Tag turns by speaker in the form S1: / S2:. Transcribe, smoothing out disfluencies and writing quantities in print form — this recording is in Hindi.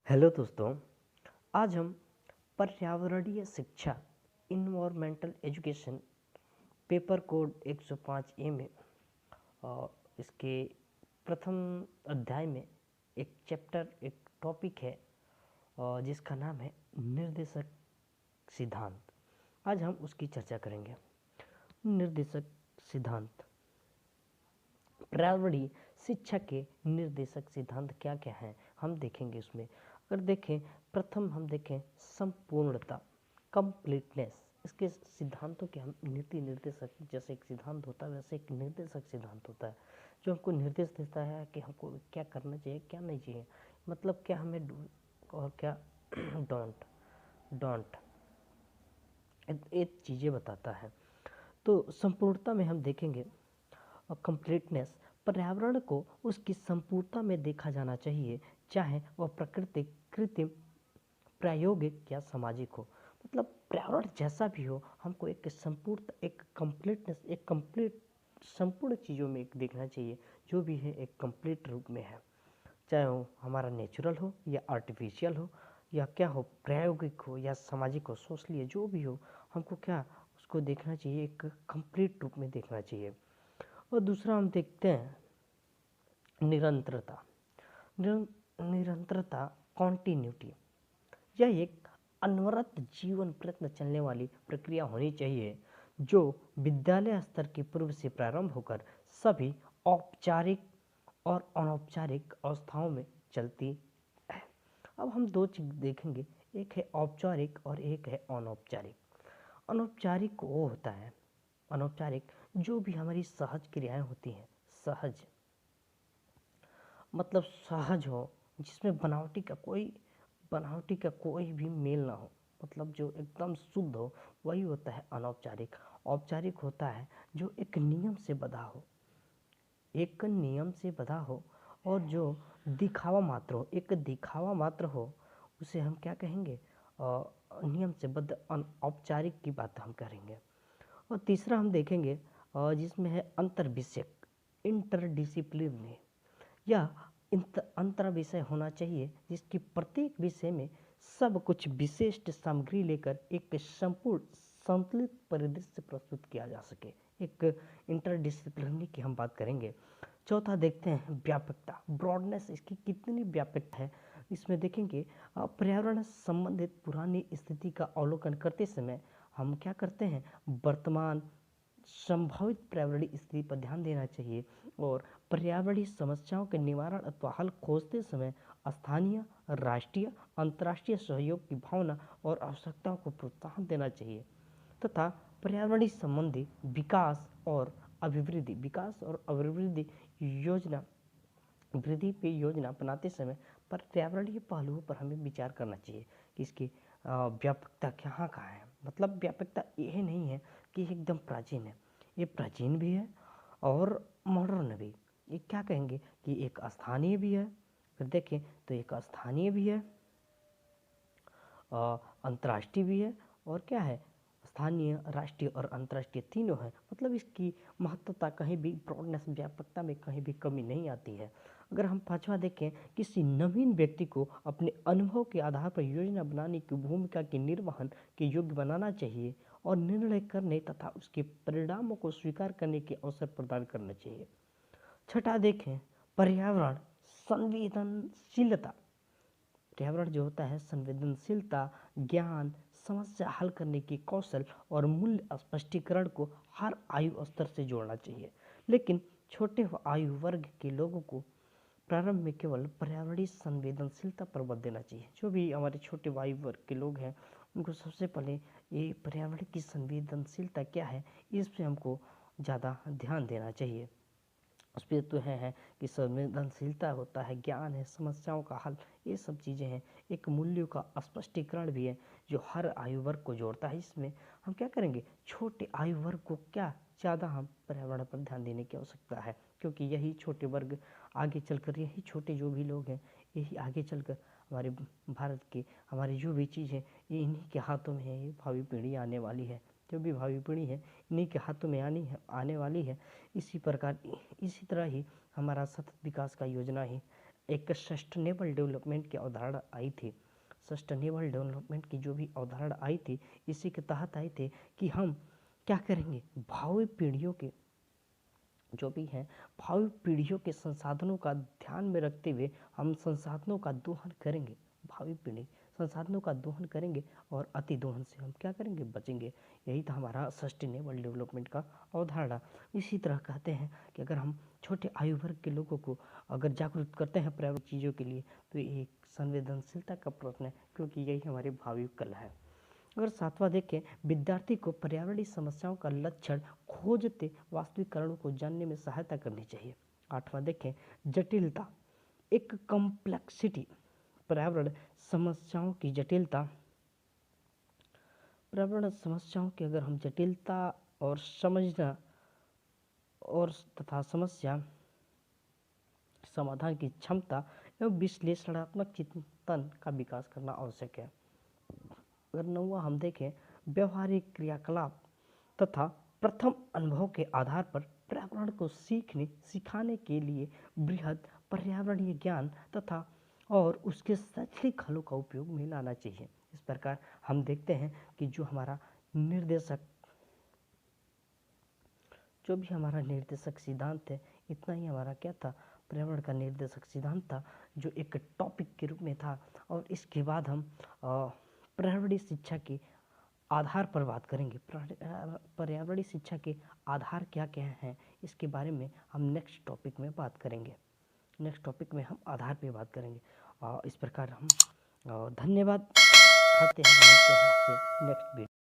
S1: हेलो दोस्तों। आज हम पर्यावरणीय शिक्षा इन्वायरमेंटल एजुकेशन पेपर कोड 105 ए में इसके प्रथम अध्याय में एक टॉपिक है जिसका नाम है निर्देशक सिद्धांत। आज हम उसकी चर्चा करेंगे। निर्देशक सिद्धांत, पर्यावरणीय शिक्षा के निर्देशक सिद्धांत क्या क्या हैं हम देखेंगे उसमें। अगर देखें, प्रथम हम देखें संपूर्णता, कंप्लीटनेस। इसके सिद्धांतों के हम नीति निर्देशक, जैसे एक सिद्धांत होता है वैसे एक निर्देशक सिद्धांत होता है जो हमको निर्देश देता है कि हमको क्या करना चाहिए क्या नहीं चाहिए, मतलब क्या हमें डू और क्या डोंट डोंट ये चीज़ें बताता है। तो संपूर्णता में हम देखेंगे और कंप्लीटनेस, पर्यावरण को उसकी संपूर्णता में देखा जाना चाहिए, चाहे वह प्राकृतिक, कृत्रिम, प्रायोगिक या सामाजिक हो। मतलब पर्यावरण जैसा भी हो, हमको एक संपूर्ण, एक कंप्लीटनेस, एक कंप्लीट संपूर्ण चीज़ों में एक देखना चाहिए, जो भी है एक कंप्लीट रूप में है, चाहे वो हमारा नेचुरल हो या आर्टिफिशियल हो या क्या हो, प्रायोगिक हो या सामाजिक हो, सोशली, जो भी हो, हमको क्या उसको देखना चाहिए, एक कंप्लीट रूप में देखना चाहिए। और दूसरा हम देखते हैं निरंतरता। निरंतरता, कॉन्टिन्यूटी, यह एक अनवरत जीवन प्रयत्न चलने वाली प्रक्रिया होनी चाहिए जो विद्यालय स्तर के पूर्व से प्रारंभ होकर सभी औपचारिक और अनौपचारिक अवस्थाओं में चलती है। अब हम दो चीज देखेंगे, एक है औपचारिक और एक है अनौपचारिक। अनौपचारिक वो होता है, अनौपचारिक जो भी हमारी सहज क्रियाएं होती हैं, सहज मतलब सहज हो, जिसमें बनावटी का कोई भी मेल ना हो, मतलब जो एकदम शुद्ध हो, वही होता है अनौपचारिक। औपचारिक होता है जो एक नियम से बंधा हो, एक नियम से बंधा हो और जो दिखावा मात्र हो, एक दिखावा मात्र हो, उसे हम क्या कहेंगे, नियम से बद्ध औपचारिक की बात हम करेंगे। और तीसरा हम देखेंगे जिसमें है अंतर विषयक, इंटरडिसिप्लिनरी। यह अंतर विषय होना चाहिए जिसकी प्रत्येक विषय में सब कुछ विशिष्ट सामग्री लेकर एक संपूर्ण संतुलित परिदृश्य प्रस्तुत किया जा सके, एक इंटरडिसिप्लिनरी की हम बात करेंगे। चौथा देखते हैं व्यापकता, ब्रॉडनेस, इसकी कितनी व्यापक है। इसमें देखेंगे पर्यावरण संबंधित पुरानी स्थिति का अवलोकन करते समय हम क्या करते हैं, वर्तमान संभावित पर्यावरणीय स्थिति पर ध्यान देना चाहिए और पर्यावरणीय समस्याओं के निवारण अथवा हल खोजते समय स्थानीय, राष्ट्रीय, अंतर्राष्ट्रीय सहयोग की भावना और आवश्यकताओं को प्रोत्साहन देना चाहिए तथा पर्यावरणीय संबंधी विकास और अभिवृद्धि योजना वृद्धि पे योजना बनाते समय पर्यावरणीय पहलुओं पर हमें विचार करना चाहिए कि इसकी व्यापकता कहाँ कहाँ है। मतलब व्यापकता यह नहीं है कि एकदम प्राचीन है, ये प्राचीन भी है और मॉडर्न भी। ये क्या कहेंगे कि एक स्थानीय भी है, फिर देखें तो एक स्थानीय भी है, अंतर्राष्ट्रीय भी है, और क्या है, स्थानीय, राष्ट्रीय और अंतर्राष्ट्रीय तीनों है। मतलब इसकी महत्वता कहीं भी, ब्रॉडनेस, व्यापकता में कहीं भी कमी नहीं आती है। अगर हम पांचवा देखें, किसी नवीन व्यक्ति को अपने अनुभव के आधार पर योजना बनाने की भूमिका के निर्वहन के योग्य बनाना चाहिए और निर्णय करने तथा उसके परिणामों को स्वीकार करने के अवसर प्रदान करना चाहिए। छठा देखें, पर्यावरण संवेदनशीलता। पर्यावरण जो होता है, संवेदनशीलता, ज्ञान, समस्या हल करने के कौशल और मूल्य स्पष्टीकरण को हर आयु स्तर से जोड़ना चाहिए। लेकिन छोटे आयु वर्ग के लोगों को प्रारंभ में केवल पर्यावरणीय संवेदनशीलता पर बल देना चाहिए। जो भी हमारे छोटे आयु वर्ग के लोग हैं उनको सबसे पहले ये पर्यावरण की संवेदनशीलता क्या है, इस पर हमको ज़्यादा ध्यान देना चाहिए। उस पर तो है कि संवेदनशीलता होता है, ज्ञान है, समस्याओं का हल, ये सब चीज़ें हैं। एक मूल्यों का स्पष्टीकरण भी है जो हर आयु वर्ग को जोड़ता है। इसमें हम क्या करेंगे, छोटे आयु वर्ग को क्या ज़्यादा हम पर्यावरण पर ध्यान देने की आवश्यकता है, क्योंकि यही छोटे वर्ग आगे चलकर, यही छोटे जो भी लोग हैं, यही आगे चलकर हमारे भारत के, हमारी जो भी चीज़ है, ये इन्हीं के हाथों में है। ये भावी पीढ़ी आने वाली है, जो भी भावी पीढ़ी है इन्हीं के हाथों में आने वाली है। इसी प्रकार, इसी तरह ही हमारा सतत विकास का योजना ही एक सस्टेनेबल डेवलपमेंट की अवधारणा आई थी। सस्टेनेबल डेवलपमेंट की जो भी अवधारणा आई थी, इसी के तहत आई थी कि हम क्या करेंगे, भावी पीढ़ियों के जो भी हैं, भावी पीढ़ियों के संसाधनों का ध्यान में रखते हुए हम संसाधनों का दोहन करेंगे। भावी पीढ़ी संसाधनों का दोहन करेंगे और अति दोहन से हम क्या करेंगे, बचेंगे। यही था हमारा सस्टेनेबल डेवलपमेंट का अवधारणा। इसी तरह कहते हैं कि अगर हम छोटे आयु वर्ग के लोगों को अगर जागरूक करते हैं पर्यावरण चीज़ों के लिए, तो ये एक संवेदनशीलता का प्रश्न है, क्योंकि यही हमारी भावी कल है। अगर सातवां देखें, विद्यार्थी को पर्यावरणीय समस्याओं का लक्षण खोजते वास्तविकरणों को जानने में सहायता करनी चाहिए। आठवां देखें, जटिलता, एक कॉम्प्लेक्सिटी, पर्यावरण समस्याओं की जटिलता, पर्यावरण समस्याओं की अगर हम जटिलता और समझना और तथा समस्या समाधान की क्षमता एवं विश्लेषणात्मक चिंतन का विकास करना आवश्यक है। अगर नौवां हम देखें, व्यवहारिक क्रियाकलाप तथा प्रथम अनुभव के आधार पर पर्यावरण को सिखाने के लिए बृहद पर्यावरणीय ज्ञान तथा और उसके शैक्षिक हलों का उपयोग में लाना चाहिए। इस प्रकार हम देखते हैं कि जो भी हमारा निर्देशक सिद्धांत है, इतना ही हमारा क्या था, पर्यावरण का निर्देशक सिद्धांत था, जो एक टॉपिक के रूप में था। और इसके बाद हम पर्यावरणीय शिक्षा के आधार पर बात करेंगे। पर्यावरणीय शिक्षा के आधार क्या क्या हैं, इसके बारे में हम नेक्स्ट टॉपिक में बात करेंगे। नेक्स्ट टॉपिक में हम आधार पे बात करेंगे। इस प्रकार हम धन्यवाद, मिलते हैं आपसे नेक्स्ट वीडियो।